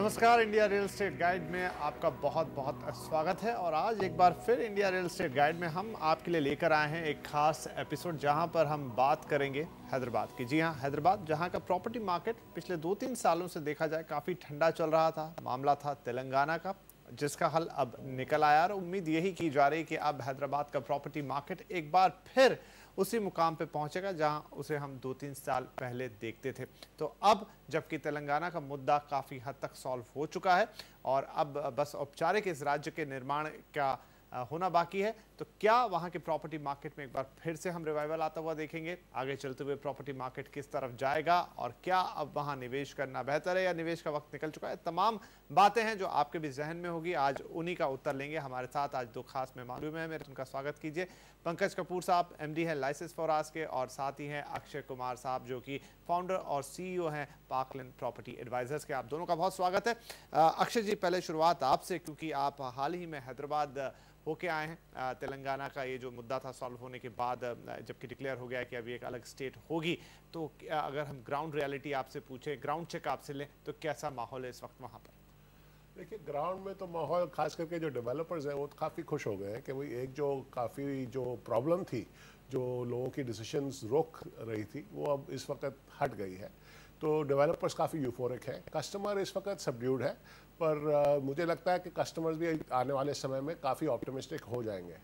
नमस्कार, India real estate guide में आपका बहुत बहुत स्वागत है। और आज एक बार फिर इंडिया रियल एस्टेट गाइड में हम आपके लिए लेकर आए हैं एक खास एपिसोड, जहां पर हम बात करेंगे हैदराबाद की। जी हां, हैदराबाद, जहां का प्रॉपर्टी मार्केट पिछले 2-3 सालों से देखा जाए काफ़ी ठंडा चल रहा था। मामला था तेलंगाना का, जिसका हल अब निकल आया और उम्मीद यही की जा रही कि अब हैदराबाद का प्रॉपर्टी मार्केट एक बार फिर उसी मुकाम पे पहुंचेगा जहां उसे हम 2-3 साल पहले देखते थे। तो अब जबकि तेलंगाना का मुद्दा काफ़ी हद तक सॉल्व हो चुका है और अब बस औपचारिक इस राज्य के निर्माण का होना बाकी है, तो क्या वहां के प्रॉपर्टी मार्केट में एक बार फिर से हम रिवाइवल आता हुआ देखेंगे? आगे चलते हुए प्रॉपर्टी मार्केट किस तरफ जाएगा और क्या अब वहां निवेश करना बेहतर है या निवेश का वक्त निकल चुका है? तमाम बातें हैं जो आपके भी जहन में होगी। आज उन्हीं का उत्तर लेंगे। हमारे साथ आज दो खास मेहमान हैं, मेरे उनका स्वागत कीजिए। पंकज कपूर साहब MD हैं लाइसेंस फॉरास के, और साथ ही हैं अक्षय कुमार साहब जो कि फाउंडर और CEO हैं पार्कलैंड प्रॉपर्टी एडवाइजर्स के। आप दोनों का बहुत स्वागत है। अक्षय जी, पहले शुरुआत आपसे, क्योंकि आप हाल ही में हैदराबाद होके आए हैं। तेलंगाना का ये जो मुद्दा था सॉल्व होने के बाद, जबकि डिक्लेयर हो गया है कि अभी एक अलग स्टेट होगी, तो अगर हम ग्राउंड रियलिटी आपसे पूछें, ग्राउंड चेक आपसे लें, तो कैसा माहौल है इस वक्त वहाँ पर? देखिए, ग्राउंड में तो माहौल, खास करके जो डेवलपर्स हैं वो काफ़ी खुश हो गए हैं कि भाई एक जो प्रॉब्लम थी, जो लोगों की डिसीजंस रोक रही थी, वो अब इस वक्त हट गई है। तो डेवलपर्स काफ़ी यूफोरिक है। कस्टमर इस वक्त सबड्यूड है, पर मुझे लगता है कि कस्टमर्स भी आने वाले समय में काफ़ी ऑप्टिमिस्टिक हो जाएंगे।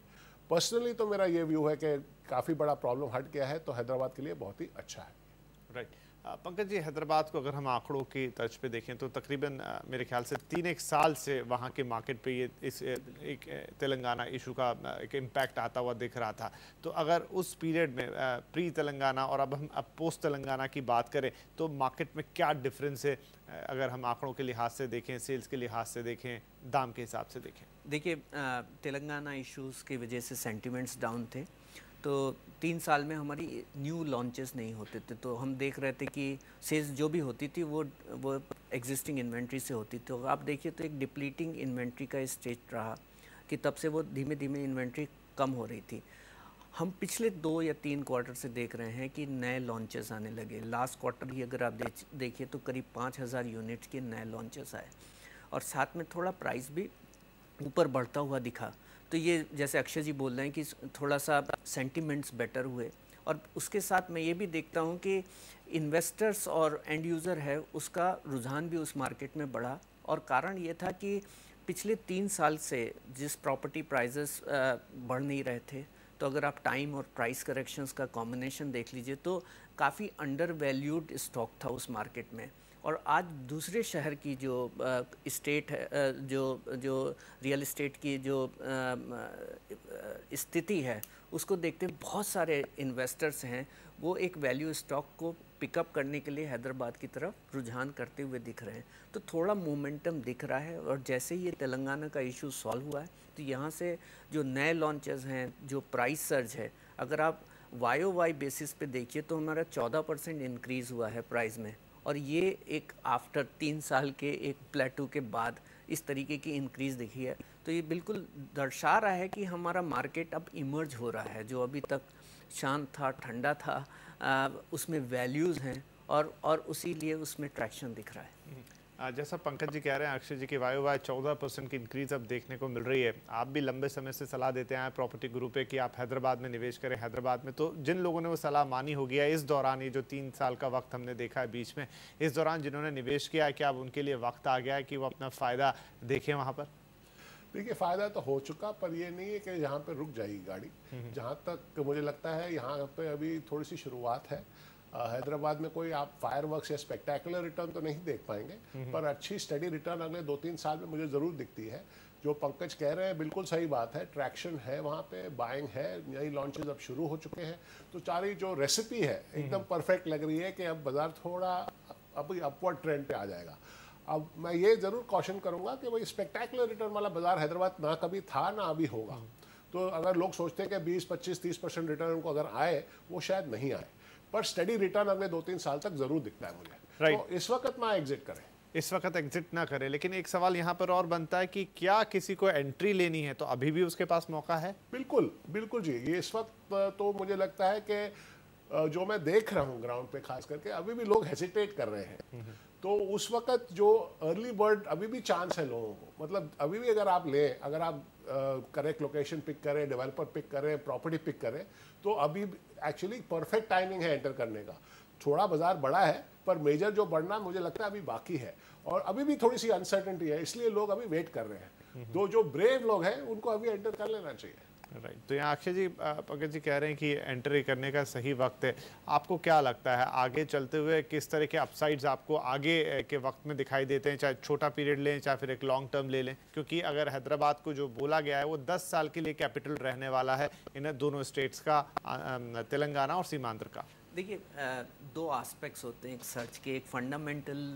पर्सनली तो मेरा ये व्यू है कि काफ़ी बड़ा प्रॉब्लम हट गया है, तो हैदराबाद के लिए बहुत ही अच्छा है। राइट। पंकज जी, हैदराबाद को अगर हम आंकड़ों की तर्ज पे देखें तो तकरीबन मेरे ख्याल से 3-1 साल से वहाँ के मार्केट पे ये इस एक तेलंगाना इशू का एक इम्पैक्ट आता हुआ दिख रहा था। तो अगर उस पीरियड में प्री तेलंगाना और अब पोस्ट तेलंगाना की बात करें, तो मार्केट में क्या डिफरेंस है? अगर हम आंकड़ों के लिहाज से देखें, सेल्स के लिहाज से देखें, दाम के हिसाब से देखें। देखिए, तेलंगाना इश्यूज़ की वजह से सेंटिमेंट्स डाउन थे। तो 3 साल में हमारी न्यू लॉन्चेस नहीं होते थे, तो हम देख रहे थे कि सेल्स जो भी होती थी वो एग्जिस्टिंग इन्वेंट्री से होती थी। तो आप देखिए तो एक डिप्लीटिंग इन्वेंट्री का स्टेज रहा कि तब से वो धीमे धीमे इन्वेंट्री कम हो रही थी। हम पिछले 2 या 3 क्वार्टर से देख रहे हैं कि नए लॉन्चेस आने लगे। लास्ट क्वार्टर ही अगर आप देखिए तो करीब 5000 यूनिट्स के नए लॉन्चेस आए और साथ में थोड़ा प्राइस भी ऊपर बढ़ता हुआ दिखा। तो ये जैसे अक्षय जी बोल रहे हैं कि थोड़ा सा सेंटिमेंट्स बेटर हुए, और उसके साथ मैं ये भी देखता हूँ कि इन्वेस्टर्स और एंड यूज़र है उसका रुझान भी उस मार्केट में बढ़ा। और कारण ये था कि पिछले 3 साल से जिस प्रॉपर्टी प्राइजेस बढ़ नहीं रहे थे, तो अगर आप टाइम और प्राइस करेक्शंस का कॉम्बिनेशन देख लीजिए तो काफ़ी अंडर वैल्यूड स्टॉक था उस मार्केट में। और आज दूसरे शहर की जो स्टेट है, जो रियल एस्टेट की जो स्थिति है, उसको देखते बहुत सारे इन्वेस्टर्स हैं, वो एक वैल्यू स्टॉक को पिकअप करने के लिए हैदराबाद की तरफ रुझान करते हुए दिख रहे हैं। तो थोड़ा मोमेंटम दिख रहा है, और जैसे ही ये तेलंगाना का इशू सॉल्व हुआ है, तो यहाँ से जो नए लॉन्चेस हैं, जो प्राइस सर्ज है, अगर आप YOY बेसिस पे देखिए तो हमारा 14% इंक्रीज़ हुआ है प्राइस में। और ये एक आफ्टर 3 साल के एक प्लेटू के बाद इस तरीके की इंक्रीज़ दिखी है। तो ये बिल्कुल दर्शा रहा है कि हमारा मार्केट अब इमर्ज हो रहा है। जो अभी तक शांत था, ठंडा था, उसमें वैल्यूज़ हैं और उसी लिए उसमें ट्रैक्शन दिख रहा है। जैसा पंकज जी कह रहे हैं, अक्षय जी की YOY 14% की इंक्रीज अब देखने को मिल रही है। आप भी लंबे समय से सलाह देते हैं प्रॉपर्टी ग्रुप पे कि आप हैदराबाद में निवेश करें। हैदराबाद में तो जिन लोगों ने वो सलाह मानी होगी, इस दौरान ये जो 3 साल का वक्त हमने देखा है बीच में, इस दौरान जिन्होंने निवेश किया है, क्या अब उनके लिए वक्त आ गया है कि वो अपना फ़ायदा देखें वहाँ पर? देखिए, फ़ायदा तो हो चुका, पर ये नहीं है कि यहाँ पे रुक जाएगी गाड़ी। जहाँ तक मुझे लगता है यहाँ पे अभी थोड़ी सी शुरुआत है। हैदराबाद में कोई आप फायरवर्क्स या स्पेक्टेकुलर रिटर्न तो नहीं देख पाएंगे, पर अच्छी स्टडी रिटर्न अगले 2-3 साल में मुझे ज़रूर दिखती है। जो पंकज कह रहे हैं बिल्कुल सही बात है, ट्रैक्शन है वहाँ पे, बाइंग है, नई लॉन्चेस अब शुरू हो चुके हैं। तो सारी जो रेसिपी है एकदम परफेक्ट लग रही है कि अब बाजार थोड़ा अभी अपवर्ड ट्रेंड पे आ जाएगा। अब मैं ये ज़रूर कॉशन करूँगा कि भाई स्पेक्टेकुलर रिटर्न वाला बाजार हैदराबाद ना कभी था ना अभी होगा। तो अगर लोग सोचते हैं कि 20, 25, 30% रिटर्न उनको अगर आए, वो शायद नहीं आए, पर स्टडी रिटर्न अगले 2-3 साल तक जरूर दिखता है मुझे। Right. तो इस वक्त ना एग्जिट करें, इस वक्त एग्जिट ना करें। लेकिन एक सवाल यहाँ पर और बनता है कि क्या किसी को एंट्री लेनी है तो अभी भी उसके पास मौका है? बिल्कुल बिल्कुल जी। ये इस वक्त तो मुझे लगता है कि जो मैं देख रहा हूँ ग्राउंड पे खास करके, अभी भी लोग हेसिटेट कर रहे हैं। तो उस वक्त जो अर्ली बर्ड अभी भी चांस है लोगों को, मतलब अभी भी अगर आप लें, अगर आप करेक्ट लोकेशन पिक करें, डेवलपर पिक करें, प्रॉपर्टी पिक करें, तो अभी एक्चुअली परफेक्ट टाइमिंग है एंटर करने का। थोड़ा बाजार बड़ा है पर मेजर जो बढ़ना मुझे लगता है अभी बाकी है, और अभी भी थोड़ी सी अनसर्टेनिटी है, इसलिए लोग अभी वेट कर रहे हैं। तो जो ब्रेव लोग हैं उनको अभी एंटर कर लेना चाहिए। राइट, तो यहाँ अक्षय जी, पंकज जी कह रहे हैं कि एंट्री करने का सही वक्त है। आपको क्या लगता है आगे चलते हुए किस तरह के अपसाइड्स आपको आगे के वक्त में दिखाई देते हैं, चाहे छोटा पीरियड लें चाहे फिर एक लॉन्ग टर्म ले लें? क्योंकि अगर हैदराबाद को जो बोला गया है वो 10 साल के लिए कैपिटल रहने वाला है इन दोनों स्टेट्स का, तेलंगाना और सीमांध्र का। देखिए, दो एस्पेक्ट्स होते हैं एक सर्च के। एक फंडामेंटल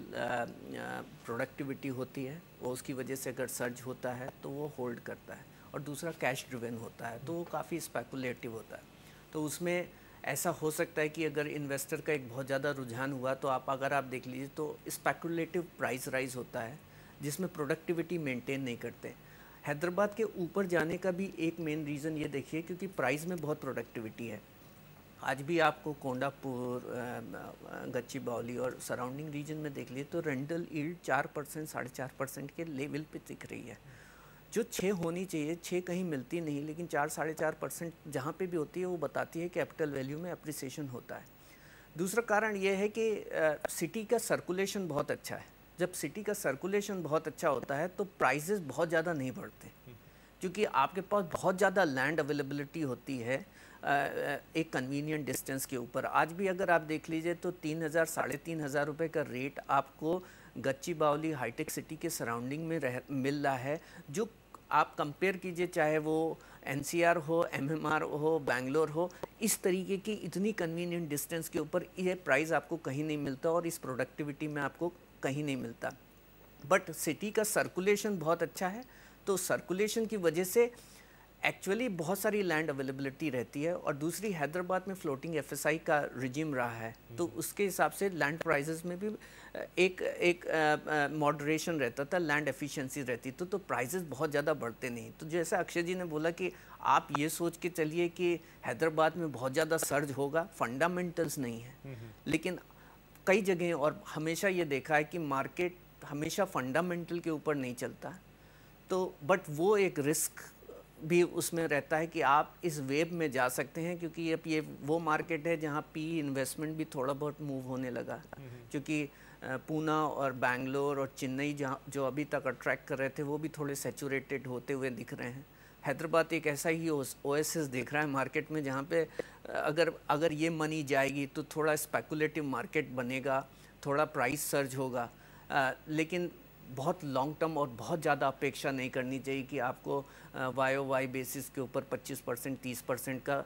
प्रोडक्टिविटी होती है, वो उसकी वजह से अगर सर्च होता है तो वो होल्ड करता है, और दूसरा कैश ड्रिवन होता है तो वो काफ़ी स्पेकुलेटिव होता है। तो उसमें ऐसा हो सकता है कि अगर इन्वेस्टर का एक बहुत ज़्यादा रुझान हुआ तो अगर आप देख लीजिए तो स्पेकुलेटिव प्राइस राइज होता है जिसमें प्रोडक्टिविटी मेंटेन नहीं करते। हैदराबाद के ऊपर जाने का भी एक मेन रीज़न ये देखिए, क्योंकि प्राइस में बहुत प्रोडक्टिविटी है। आज भी आपको कोंडापुर, गच्चीबावली और सराउंडिंग रीजन में देख लिए तो रेंटल यील्ड 4%, 4.5% के लेवल पे दिख रही है, जो 6 होनी चाहिए। 6 कहीं मिलती नहीं, लेकिन 4-4.5% जहाँ पे भी होती है वो बताती है कैपिटल वैल्यू में अप्रिसिएशन होता है। दूसरा कारण ये है कि सिटी का सर्कुलेशन बहुत अच्छा है। जब सिटी का सर्कुलेशन बहुत अच्छा होता है तो प्राइजेस बहुत ज़्यादा नहीं बढ़ते, क्योंकि आपके पास बहुत ज़्यादा लैंड अवेलेबिलिटी होती है एक कन्वीनियंट डिस्टेंस के ऊपर। आज भी अगर आप देख लीजिए तो 3,000 3,500 रुपये का रेट आपको गच्चीबावली हाईटेक सिटी के सराउंडिंग में मिल रहा है। जो आप कंपेयर कीजिए, चाहे वो NCR हो, MMR हो, बैंगलोर हो, इस तरीके की इतनी कन्वीनियंट डिस्टेंस के ऊपर ये प्राइस आपको कहीं नहीं मिलता और इस प्रोडक्टिविटी में आपको कहीं नहीं मिलता। बट सिटी का सर्कुलेशन बहुत अच्छा है, तो सर्कुलेशन की वजह से एक्चुअली बहुत सारी लैंड अवेलेबिलिटी रहती है। और दूसरी, हैदराबाद में फ्लोटिंग FSI का रिजीम रहा है, तो उसके हिसाब से लैंड प्राइसेस में भी एक मॉडरेशन रहता था, लैंड एफिशिएंसी रहती तो प्राइसेस बहुत ज़्यादा बढ़ते नहीं। तो जैसा अक्षय जी ने बोला कि आप ये सोच के चलिए कि हैदराबाद में बहुत ज़्यादा सर्ज होगा, फंडामेंटल्स नहीं है। लेकिन कई जगह और हमेशा ये देखा है कि मार्केट हमेशा फंडामेंटल के ऊपर नहीं चलता, तो बट वो एक रिस्क भी उसमें रहता है कि आप इस वेव में जा सकते हैं, क्योंकि अब ये वो मार्केट है जहाँ PE इन्वेस्टमेंट भी थोड़ा बहुत मूव होने लगा। क्योंकि पूना और बैंगलोर और चेन्नई जहाँ जो अभी तक अट्रैक्ट कर रहे थे वो भी थोड़े सैचुरेटेड होते हुए दिख रहे हैं। हैदराबाद एक ऐसा ही ओएसिस दिख रहा है मार्केट में, जहाँ पे अगर ये मनी जाएगी तो थोड़ा स्पेकुलेटिव मार्केट बनेगा, थोड़ा प्राइस सर्ज होगा, लेकिन बहुत लॉन्ग टर्म और बहुत ज़्यादा अपेक्षा नहीं करनी चाहिए कि आपको YOY बेसिस के ऊपर 25%, 30% का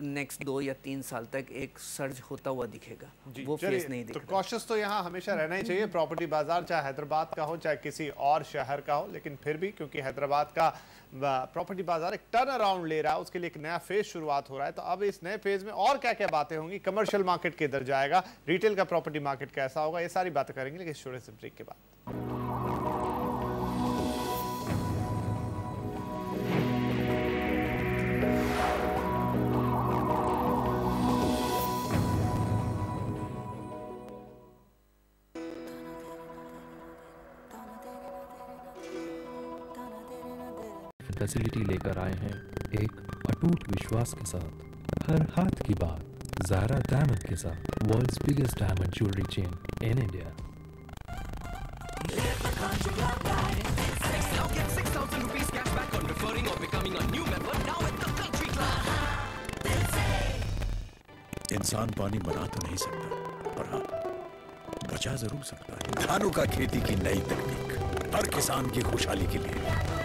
नेक्स्ट 2 या 3 साल तक एक सर्ज होता हुआ दिखेगा। वो फेस नहीं दिख तो रहा। कॉशियस तो यहाँ हमेशा रहना ही चाहिए। प्रॉपर्टी बाजार चाहे हैदराबाद का हो चाहे किसी और शहर का हो, लेकिन फिर भी क्योंकि हैदराबाद का प्रॉपर्टी बाजार एक टर्न अराउंड ले रहा है, उसके लिए एक नया फेज शुरुआत हो रहा है। तो अब इस नए फेज में और क्या क्या बातें होंगी, कमर्शियल मार्केट किधर जाएगा, रिटेल का प्रॉपर्टी मार्केट कैसा होगा, ये सारी बातें करेंगे लेकिन छोटे से ब्रेक के बाद। फैसिलिटी लेकर आए हैं एक अटूट विश्वास के साथ, हर हाथ की बात ज़ारा डायमंड के साथ, world's biggest diamond jewellery chain in India. इंसान पानी बना तो नहीं सकता, पर हाँ बचा जरूर सकता है। धानों का खेती की नई तकनीक हर किसान की खुशहाली के लिए।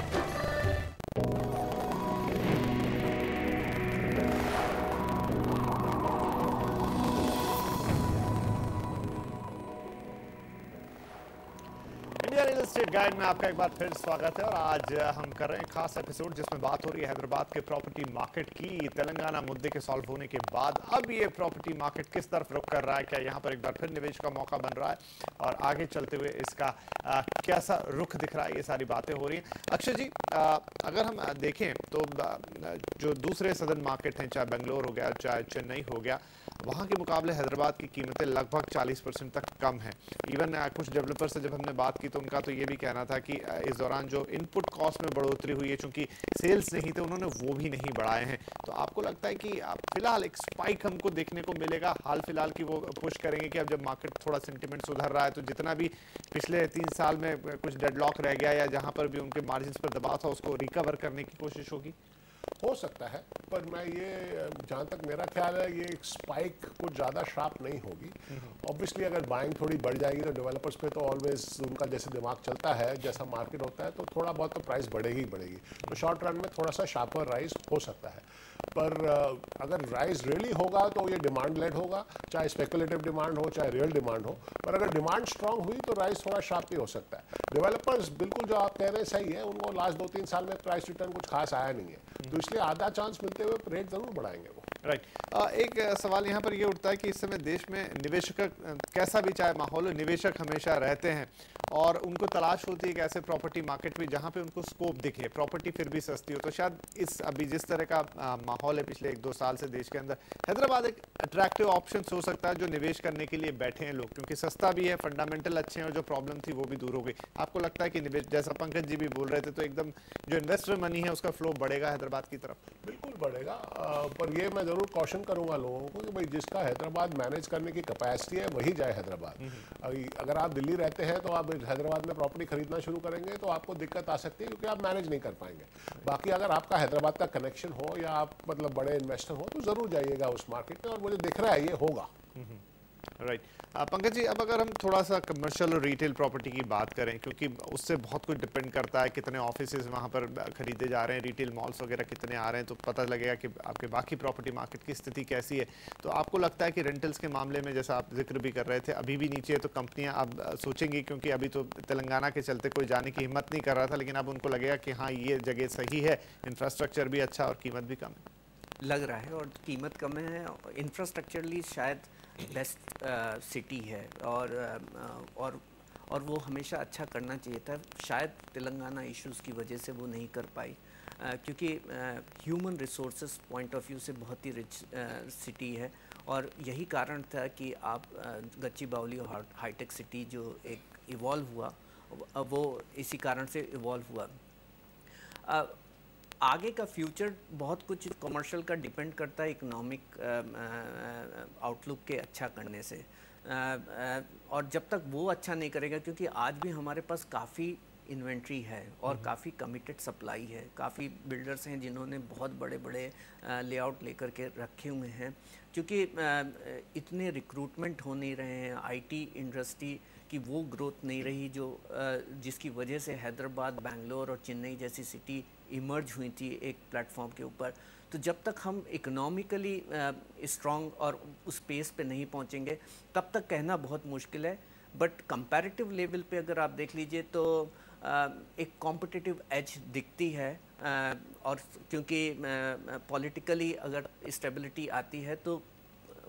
एस्टेट गाइड में आपका एक बार फिर स्वागत है और आज हम कर रहे हैं खास एपिसोड जिसमें बात हो रही है हैदराबाद के प्रॉपर्टी मार्केट की। तेलंगाना मुद्दे के सॉल्व होने के बाद अब ये प्रॉपर्टी मार्केट किस तरफ रुख कर रहा है, क्या यहाँ पर एक बार फिर निवेश का मौका बन रहा है और आगे चलते हुए इसका कैसा रुख दिख रहा है, ये सारी बातें हो रही हैं। अक्षय जी, अगर हम देखें तो जो दूसरे सदर्न मार्केट हैं, चाहे बेंगलोर हो गया चाहे चेन्नई हो गया, वहाँ के मुकाबले हैदराबाद की कीमतें लगभग 40% तक कम हैं। इवन कुछ डेवलपर से जब हमने बात की तो उनका तो ये भी कहना था कि इस दौरान जो इनपुट कॉस्ट में बढ़ोतरी हुई है, चूंकि सेल्स नहीं थे उन्होंने वो भी नहीं बढ़ाए हैं। तो आपको लगता है कि फिलहाल एक स्पाइक हमको देखने को मिलेगा हाल फिलहाल की, वो पुश करेंगे कि अब जब मार्केट थोड़ा सेंटिमेंट सुधर रहा है तो जितना भी पिछले 3 साल में कुछ डेडलॉक रह गया या जहां पर भी उनके मार्जिन पर दबाव था उसको रिकवर करने की कोशिश होगी? हो सकता है, पर मैं ये जहाँ तक मेरा ख्याल है ये एक स्पाइक कुछ ज़्यादा शार्प नहीं होगी। ऑब्वियसली अगर बाइंग थोड़ी बढ़ जाएगी तो डेवलपर्स पे तो ऑलवेज उनका जैसे दिमाग चलता है, जैसा मार्केट होता है तो थोड़ा बहुत तो प्राइस बढ़ेगी ही बढ़ेगी। तो शॉर्ट रन में थोड़ा सा शार्पर राइज हो सकता है, पर अगर राइज रियली होगा तो ये डिमांड लेड होगा, चाहे स्पेकुलेटिव डिमांड हो चाहे रियल डिमांड हो। पर अगर डिमांड स्ट्रांग हुई तो राइज थोड़ा शार्प ही हो सकता है। डेवलपर्स बिल्कुल जो आप कह रहे हैं सही है, उनको लास्ट 2-3 साल में प्राइस रिटर्न कुछ खास आया नहीं है, तो इसलिए आधा चांस मिलते हुए रेट जरूर बढ़ाएंगे वो। राइट। एक सवाल यहाँ पर ये उठता है कि इस समय देश में निवेशक कैसा भी चाहे माहौल, निवेशक हमेशा रहते हैं और उनको तलाश होती है कि ऐसे प्रॉपर्टी मार्केट में जहाँ पे उनको स्कोप दिखे, प्रॉपर्टी फिर भी सस्ती हो। तो शायद इस अभी जिस तरह का माहौल है पिछले 1-2 साल से देश के अंदर, हैदराबाद एक अट्रैक्टिव ऑप्शन हो सकता है जो निवेश करने के लिए बैठे हैं लोग, क्योंकि सस्ता भी है, फंडामेंटल अच्छे हैं और जो प्रॉब्लम थी वो भी दूर हो गई। आपको लगता है कि निवेश, जैसा पंकज जी भी बोल रहे थे, तो एकदम जो इन्वेस्टर मनी है उसका फ्लो बढ़ेगा हैदराबाद की तरफ? बिल्कुल बढ़ेगा, पर ये मैं जरूर कॉशन करूंगा लोगों को कि भाई जिसका हैदराबाद मैनेज करने की कैपेसिटी है वही जाए हैदराबाद। अगर आप दिल्ली रहते हैं तो आप हैदराबाद में प्रॉपर्टी खरीदना शुरू करेंगे तो आपको दिक्कत आ सकती है, क्योंकि आप मैनेज नहीं कर पाएंगे। बाकी अगर आपका हैदराबाद का कनेक्शन हो या आप मतलब बड़े इन्वेस्टर हो तो जरूर जाइएगा उस मार्केट में, और मुझे दिख रहा है ये होगा। राइट। पंकज जी, अब अगर हम थोड़ा सा कमर्शियल और रिटेल प्रॉपर्टी की बात करें, क्योंकि उससे बहुत कुछ डिपेंड करता है, कितने ऑफिसेज वहाँ पर खरीदे जा रहे हैं, रिटेल मॉल्स वगैरह कितने आ रहे हैं, तो पता लगेगा कि आपके बाकी प्रॉपर्टी मार्केट की स्थिति कैसी है। तो आपको लगता है कि रेंटल्स के मामले में, जैसा आप जिक्र भी कर रहे थे, अभी भी नीचे है तो कंपनियाँ अब सोचेंगी, क्योंकि अभी तो तेलंगाना के चलते कोई जाने की हिम्मत नहीं कर रहा था, लेकिन अब उनको लगेगा कि हाँ ये जगह सही है, इंफ्रास्ट्रक्चर भी अच्छा और कीमत भी कम है? लग रहा है, और कीमत कम है, इंफ्रास्ट्रक्चरली शायद बेस्ट सिटी है, और वो हमेशा अच्छा करना चाहिए था। शायद तेलंगाना इश्यूज़ की वजह से वो नहीं कर पाई, क्योंकि human resources point of view से बहुत ही रिच सिटी है, और यही कारण था कि आप गच्चीबावली और हाईटेक सिटी जो एक इवॉल्व हुआ वो इसी कारण से इवॉल्व हुआ। आगे का फ्यूचर बहुत कुछ कमर्शियल का डिपेंड करता है इकोनॉमिक आउटलुक के अच्छा करने से, और जब तक वो अच्छा नहीं करेगा, क्योंकि आज भी हमारे पास काफ़ी इन्वेंट्री है और काफ़ी कमिटेड सप्लाई है, काफ़ी बिल्डर्स हैं जिन्होंने बहुत बड़े बड़े लेआउट लेकर के रखे हुए हैं, क्योंकि इतने रिक्रूटमेंट हो नहीं रहे हैं, आईटी इंडस्ट्री की वो ग्रोथ नहीं रही जो जिसकी वजह से हैदराबाद, बेंगलोर और चेन्नई जैसी सिटी इमर्ज हुई थी एक प्लेटफॉर्म के ऊपर। तो जब तक हम इकोनॉमिकली स्ट्रॉन्ग और उस पेस पे नहीं पहुंचेंगे तब तक कहना बहुत मुश्किल है। बट कंपैरेटिव लेवल पे अगर आप देख लीजिए तो एक कॉम्पिटिटिव एज दिखती है, और क्योंकि पॉलिटिकली अगर स्टेबिलिटी आती है तो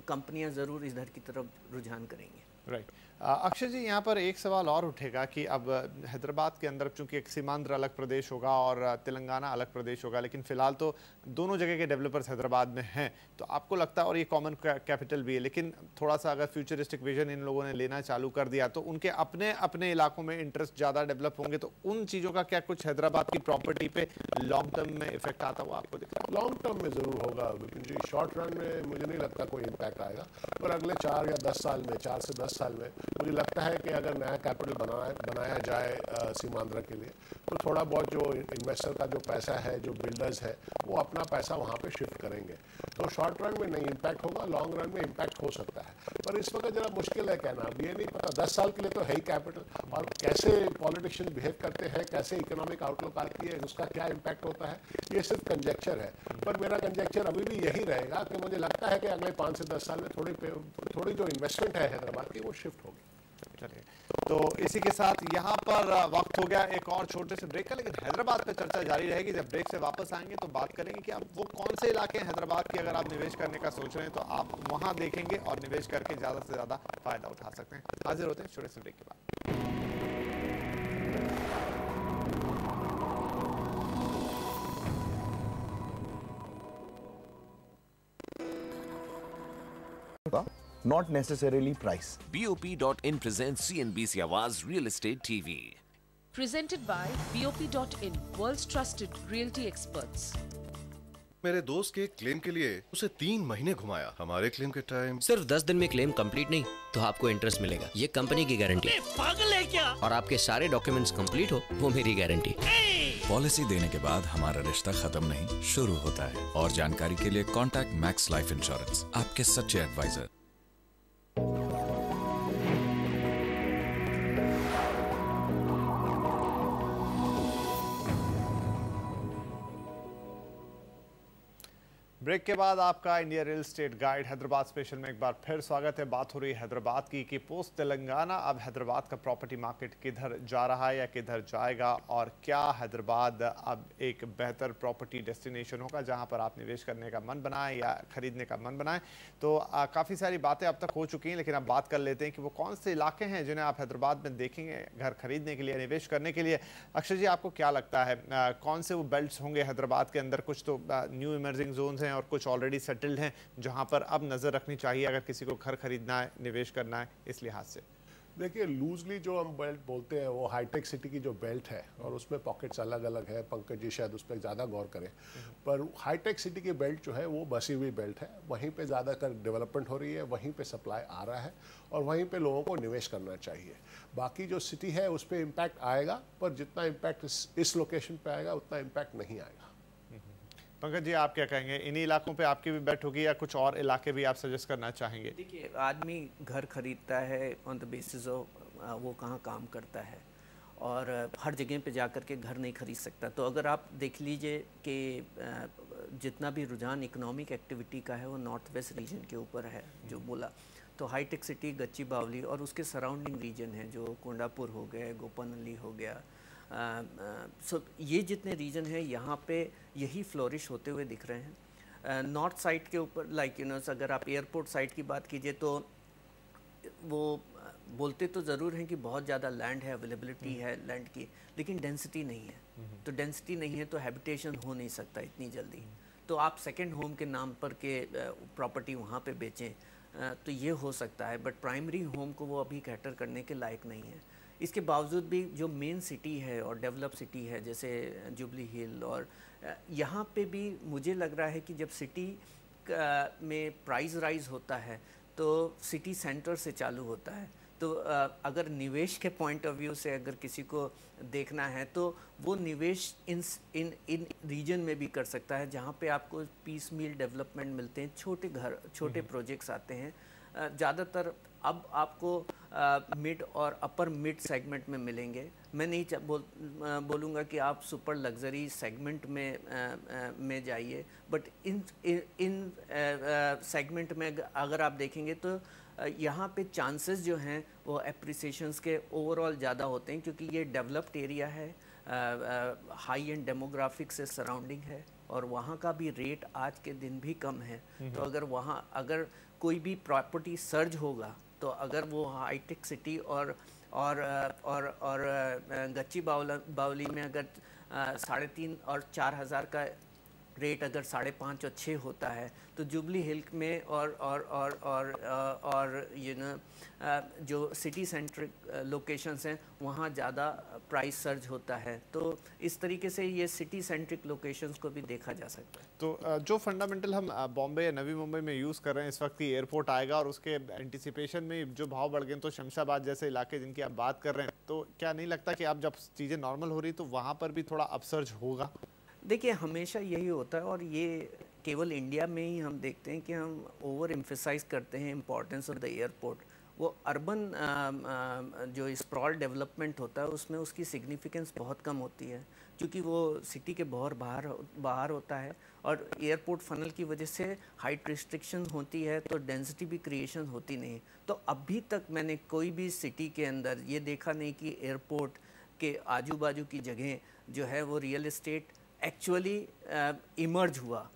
कंपनियां ज़रूर इधर की तरफ रुझान करेंगी। राइट। अक्षय जी, यहाँ पर एक सवाल और उठेगा कि अब हैदराबाद के अंदर चूंकि एक सीमांध्र अलग प्रदेश होगा और तेलंगाना अलग प्रदेश होगा, लेकिन फिलहाल तो दोनों जगह के डेवलपर्स हैदराबाद में हैं, तो आपको लगता है, और ये कॉमन कैपिटल भी है, लेकिन थोड़ा सा अगर फ्यूचरिस्टिक विजन इन लोगों ने लेना चालू कर दिया तो उनके अपने अपने इलाकों में इंटरेस्ट ज़्यादा डेवलप होंगे, तो उन चीज़ों का क्या कुछ हैदराबाद की प्रॉपर्टी पे लॉन्ग टर्म में इफेक्ट आता हुआ आपको दिख रहा है? लॉन्ग टर्म में ज़रूर होगा विपिन जी, शॉर्ट रन में मुझे नहीं लगता कोई इम्पैक्ट आएगा, पर अगले 4 या 10 साल में, 4 से 10 साल में मुझे लगता है कि अगर नया कैपिटल बनाया जाए सीमांध्र के लिए, तो थोड़ा बहुत जो इन्वेस्टर का जो पैसा है, जो बिल्डर्स है, वो अपना पैसा वहाँ पे शिफ्ट करेंगे। तो शॉर्ट रन में नहीं इम्पैक्ट होगा, लॉन्ग रन में इम्पैक्ट हो सकता है, पर इस वक्त जरा मुश्किल है कहना। अब ये नहीं पता 10 साल के लिए तो है ही कैपिटल, और कैसे पॉलिटिशियन बिहेव करते हैं, कैसे इकोनॉमिक आउटलुक आती है, उसका क्या इम्पैक्ट होता है, ये सिर्फ कंजेक्चर है। पर मेरा कंजेक्चर अभी भी यही रहेगा कि मुझे लगता है कि अगले 5 से 10 साल में थोड़ी जो इन्वेस्टमेंट है हैदराबाद की वो शिफ्ट होगी। चलिए, तो इसी के साथ यहाँ पर वक्त हो गया एक और छोटे से ब्रेक का, लेकिन हैदराबाद पे चर्चा जारी रहेगी। जब ब्रेक से वापस आएंगे तो बात करेंगे कि अब वो कौन से इलाके हैं हैदराबाद के, अगर आप निवेश करने का सोच रहे हैं तो आप वहाँ देखेंगे और निवेश करके ज़्यादा से ज़्यादा फायदा उठा सकते हैं। हाजिर होते हैं छोटे से ब्रेक के बाद। Not necessarily price. BOP.in presents CNBC Awaaz Real Estate TV. Presented by BOP.in, world's trusted realty experts. मेरे दोस्त के एक क्लेम के लिए उसे 3 महीने घुमाया। हमारे क्लेम के टाइम सिर्फ 10 दिन में क्लेम कंप्लीट नहीं तो आपको इंटरेस्ट मिलेगा। ये कंपनी की गारंटी। पागल है क्या? और आपके सारे डॉक्यूमेंट्स कंप्लीट हो वो मेरी गारंटी। पॉलिसी देने के बाद हमारा रिश्ता खत्म नहीं शुरू होता है। और जानकारी के लिए कॉन्टैक्ट मैक्स लाइफ इंश्योरेंस, आपके सच्चे एडवाइजर। ब्रेक के बाद आपका India real estate guide Hyderabad special में एक बार फिर स्वागत है। बात हो रही है हैदराबाद की कि पोस्ट तेलंगाना अब हैदराबाद का प्रॉपर्टी मार्केट किधर जा रहा है या किधर जाएगा, और क्या हैदराबाद अब एक बेहतर प्रॉपर्टी डेस्टिनेशन होगा जहां पर आप निवेश करने का मन बनाएं या खरीदने का मन बनाएं। तो काफ़ी सारी बातें अब तक हो चुकी हैं, लेकिन अब बात कर लेते हैं कि वो कौन से इलाके हैं जिन्हें आप हैदराबाद में देखेंगे घर खरीदने के लिए, निवेश करने के लिए। अक्षय जी, आपको क्या लगता है कौन से वो बेल्ट्स होंगे हैदराबाद के अंदर? कुछ तो न्यू इमर्जिंग जोन्स हैं और कुछ ऑलरेडी सेटल्ड हैं जहां पर अब नजर रखनी चाहिए अगर किसी को घर खरीदना है, निवेश करना है इस लिहाज से। देखिए, लूजली जो हम बेल्ट बोलते हैं वो हाईटेक सिटी की जो बेल्ट है, और उसमें पॉकेट्स अलग अलग है। पंकज जी शायद उस पर ज़्यादा गौर करें, पर हाईटेक सिटी की बेल्ट जो है वो बसी हुई बेल्ट है। वहीं पे ज़्यादातर डेवलपमेंट हो रही है, वहीं पे सप्लाई आ रहा है और वहीं पे लोगों को निवेश करना चाहिए। बाकी जो सिटी है उस पर इम्पैक्ट आएगा, पर जितना इम्पैक्ट इस लोकेशन पर आएगा उतना इम्पैक्ट नहीं आएगा। पंकज जी, आप क्या कहेंगे? इन्हीं इलाकों पे आपकी भी बेट होगी या कुछ और इलाके भी आप सजेस्ट करना चाहेंगे? देखिए, आदमी घर खरीदता है ऑन द बेसिस ऑफ वो कहाँ काम करता है, और हर जगह पे जा कर के घर नहीं खरीद सकता। तो अगर आप देख लीजिए कि जितना भी रुझान इकोनॉमिक एक्टिविटी का है वो नॉर्थ वेस्ट रीजन के ऊपर है जो बोला, तो हाईटेक सिटी, गच्ची बावली और उसके सराउंडिंग रीजन है जो कोंडापुर हो गया, गोपनहल्ली हो गया, ये जितने रीजन हैं यहाँ पे यही फ्लोरिश होते हुए दिख रहे हैं। नॉर्थ साइड के ऊपर लाइक अगर आप एयरपोर्ट साइड की बात कीजिए तो वो बोलते तो ज़रूर हैं कि बहुत ज़्यादा लैंड है, अवेलेबिलिटी है लैंड की, लेकिन डेंसिटी नहीं है। तो डेंसिटी नहीं है तो हैबिटेशन हो नहीं सकता इतनी जल्दी। तो आप सेकेंड होम के नाम पर के प्रॉपर्टी वहाँ पे बेचें तो ये हो सकता है, बट प्राइमरी होम को वो अभी कैटर करने के लायक नहीं है। इसके बावजूद भी जो मेन सिटी है और डेवलप सिटी है जैसे जुबली हिल, और यहाँ पे भी मुझे लग रहा है कि जब सिटी में प्राइस राइज होता है तो सिटी सेंटर से चालू होता है। तो अगर निवेश के पॉइंट ऑफ व्यू से अगर किसी को देखना है तो वो निवेश इन रीजन में भी कर सकता है जहाँ पे आपको पीस मील डेवलपमेंट मिलते हैं, छोटे घर, छोटे प्रोजेक्ट्स आते हैं। ज़्यादातर अब आपको मिड और अपर मिड सेगमेंट में मिलेंगे। मैं नहीं बोलूँगा कि आप सुपर लग्जरी सेगमेंट में जाइए, बट इन सेगमेंट में अगर आप देखेंगे तो यहाँ पे चांसेस जो हैं वो एप्रिसिएशंस के ओवरऑल ज़्यादा होते हैं, क्योंकि ये डेवलप्ड एरिया है, हाई एंड डेमोग्राफिक से सराउंडिंग है और वहाँ का भी रेट आज के दिन भी कम है। तो अगर वहाँ अगर कोई भी प्रॉपर्टी सर्ज होगा तो अगर वो हाईटेक सिटी और गच्ची बावली में अगर 3.5 और 4 हज़ार का रेट अगर 5.5 और 6 होता है, तो जुबली हिल में और जो सिटी सेंट्रिक लोकेशंस हैं वहाँ ज़्यादा प्राइस सर्ज होता है। तो इस तरीके से ये सिटी सेंट्रिक लोकेशंस को भी देखा जा सकता है। तो जो फंडामेंटल हम बॉम्बे या नवी मुंबई में यूज़ कर रहे हैं इस वक्त की एयरपोर्ट आएगा और उसके एंटिसिपेशन में जो भाव बढ़ गए, तो शमशाबाद जैसे इलाके जिनकी आप बात कर रहे हैं, तो क्या नहीं लगता कि आप जब चीज़ें नॉर्मल हो रही तो वहाँ पर भी थोड़ा अपसर्ज होगा? देखिए, हमेशा यही होता है और ये केवल इंडिया में ही हम देखते हैं कि हम ओवर एम्फेसाइज करते हैं इम्पोर्टेंस ऑफ द एयरपोर्ट, वो अर्बन जो स्प्रॉल डेवलपमेंट होता है उसमें उसकी सिग्निफिकेंस बहुत कम होती है, क्योंकि वो सिटी के बहुत बाहर होता है और एयरपोर्ट फनल की वजह से हाइट रिस्ट्रिक्शन होती है, तो डेंसिटी भी क्रिएशन होती नहीं। तो अभी तक मैंने कोई भी सिटी के अंदर ये देखा नहीं कि एयरपोर्ट के आजू बाजू की जगह जो है वो रियल एस्टेट एक्चुअली इमर्ज हुआ।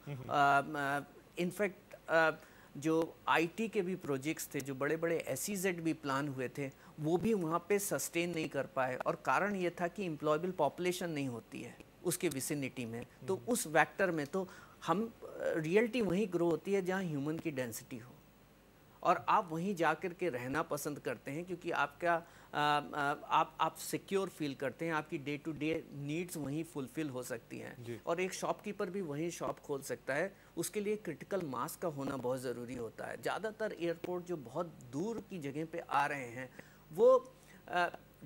इनफैक्ट जो आईटी के भी प्रोजेक्ट्स थे, जो बड़े बड़े SEZ भी प्लान हुए थे, वो भी वहाँ पे सस्टेन नहीं कर पाए, और कारण ये था कि एम्प्लॉयबल पॉपुलेशन नहीं होती है उसके विसिनिटी में। तो उस वेक्टर में तो हम रियलिटी वहीं ग्रो होती है जहाँ ह्यूमन की डेंसिटी हो, और आप वहीं जा कर के रहना पसंद करते हैं, क्योंकि आपका आप सिक्योर फील करते हैं, आपकी डे टू डे नीड्स वहीं फुलफिल हो सकती हैं, और एक शॉपकीपर भी वहीं शॉप खोल सकता है। उसके लिए क्रिटिकल मास का होना बहुत ज़रूरी होता है। ज़्यादातर एयरपोर्ट जो बहुत दूर की जगह पे आ रहे हैं, वो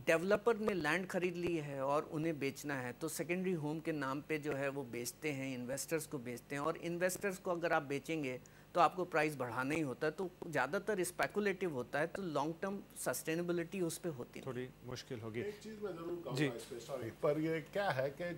डेवलपर ने लैंड खरीद ली है और उन्हें बेचना है, तो सेकेंडरी होम के नाम पे जो है वो बेचते हैं, इन्वेस्टर्स को बेचते हैं, और इन्वेस्टर्स को अगर आप बेचेंगे तो आपको प्राइस बढ़ाना ही होता है, तो ज़्यादातर स्पेकुलेटिव होता है, तो लॉन्ग टर्म सस्टेनेबिलिटी उस पर होती है, थोड़ी मुश्किल होगी। एक चीज़ मैं ज़रूर कहूँगा इस पे, सॉरी, पर ये क्या है कि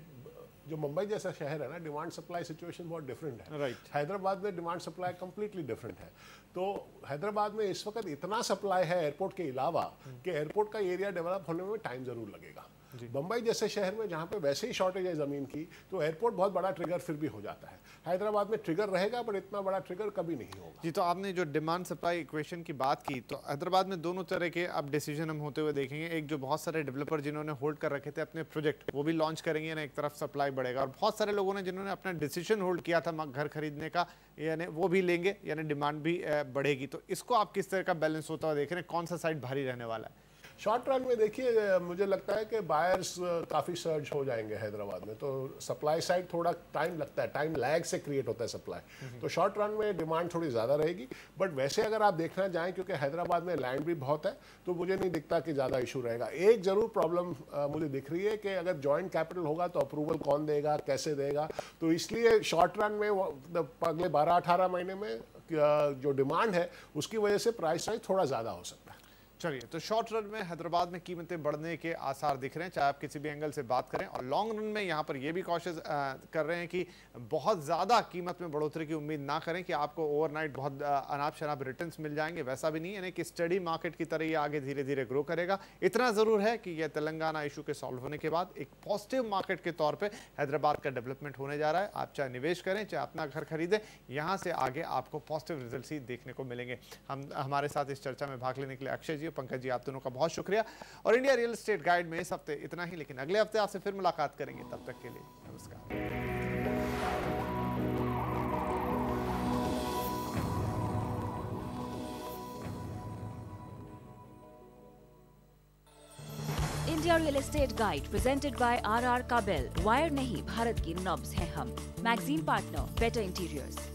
जो मुंबई जैसा शहर है ना, डिमांड सप्लाई सिचुएशन बहुत डिफरेंट है। राइट। हैदराबाद में डिमांड सप्लाई कम्प्लीटली डिफरेंट है। तो हैदराबाद में इस वक्त इतना सप्लाई है एयरपोर्ट के अलावा कि एयरपोर्ट का एरिया डेवलप होने में टाइम ज़रूर लगेगा। बम्बई जैसे शहर में जहाँ पे वैसे ही शॉर्टेज है ज़मीन की, तो एयरपोर्ट बहुत बड़ा ट्रिगर फिर भी हो जाता है। हैदराबाद में ट्रिगर रहेगा, पर इतना बड़ा ट्रिगर कभी नहीं होगा। जी, तो आपने जो डिमांड सप्लाई इक्वेशन की बात की, तो हैदराबाद में दोनों तरह के अब डिसीजन हम होते हुए देखेंगे। एक जो बहुत सारे डेवलपर जिन्होंने होल्ड कर रखे थे अपने प्रोजेक्ट, वो भी लॉन्च करेंगे ना, एक तरफ सप्लाई बढ़ेगा, और बहुत सारे लोगों ने जिन्होंने अपना डिसीजन होल्ड किया था घर खरीदने का, यानी वो भी लेंगे, यानी डिमांड भी बढ़ेगी। तो इसको आप किस तरह का बैलेंस होता हुआ देख रहे हैं, कौन सा साइड भारी रहने वाला है? शॉर्ट रन में देखिए, मुझे लगता है कि बायर्स काफ़ी सर्ज हो जाएंगे हैदराबाद में, तो सप्लाई साइड थोड़ा टाइम लगता है, टाइम लैग से क्रिएट होता है सप्लाई, तो शॉर्ट रन में डिमांड थोड़ी ज़्यादा रहेगी। बट वैसे अगर आप देखना जाएं, क्योंकि हैदराबाद में लैंड भी बहुत है, तो मुझे नहीं दिखता कि ज़्यादा इशू रहेगा। एक ज़रूर प्रॉब्लम मुझे दिख रही है कि अगर जॉइंट कैपिटल होगा तो अप्रूवल कौन देगा, कैसे देगा, तो इसलिए शॉर्ट रन में अगले 12-18 महीने में जो डिमांड है उसकी वजह से प्राइस राइज थोड़ा ज़्यादा हो सकता है। चलिए, तो शॉर्ट रन में हैदराबाद में कीमतें बढ़ने के आसार दिख रहे हैं, चाहे आप किसी भी एंगल से बात करें, और लॉन्ग रन में यहाँ पर ये भी कॉशियस कर रहे हैं कि बहुत ज़्यादा कीमत में बढ़ोतरी की उम्मीद ना करें कि आपको ओवरनाइट बहुत अनाप शनाप रिटर्न्स मिल जाएंगे, वैसा भी नहीं, यानी कि स्टडी मार्केट की तरह ये आगे धीरे धीरे ग्रो करेगा। इतना ज़रूर है कि यह तेलंगाना इशू के सॉल्व होने के बाद एक पॉजिटिव मार्केट के तौर पर हैदराबाद का डेवलपमेंट होने जा रहा है। आप चाहे निवेश करें, चाहे अपना घर खरीदें, यहाँ से आगे आपको पॉजिटिव रिजल्ट ही देखने को मिलेंगे। हमारे साथ इस चर्चा में भाग लेने के लिए अक्षय जी और पंकज जी, आप दोनों का बहुत शुक्रिया। और इंडिया रियल एस्टेट गाइड में इस हफ्ते इतना ही, लेकिन अगले हफ्ते आपसे फिर मुलाकात करेंगे। तब तक के लिए नमस्कार। India real estate guide presented by RR Kabel. Wire नहीं, भारत की नब्ज है हम। Magazine partner better interiors.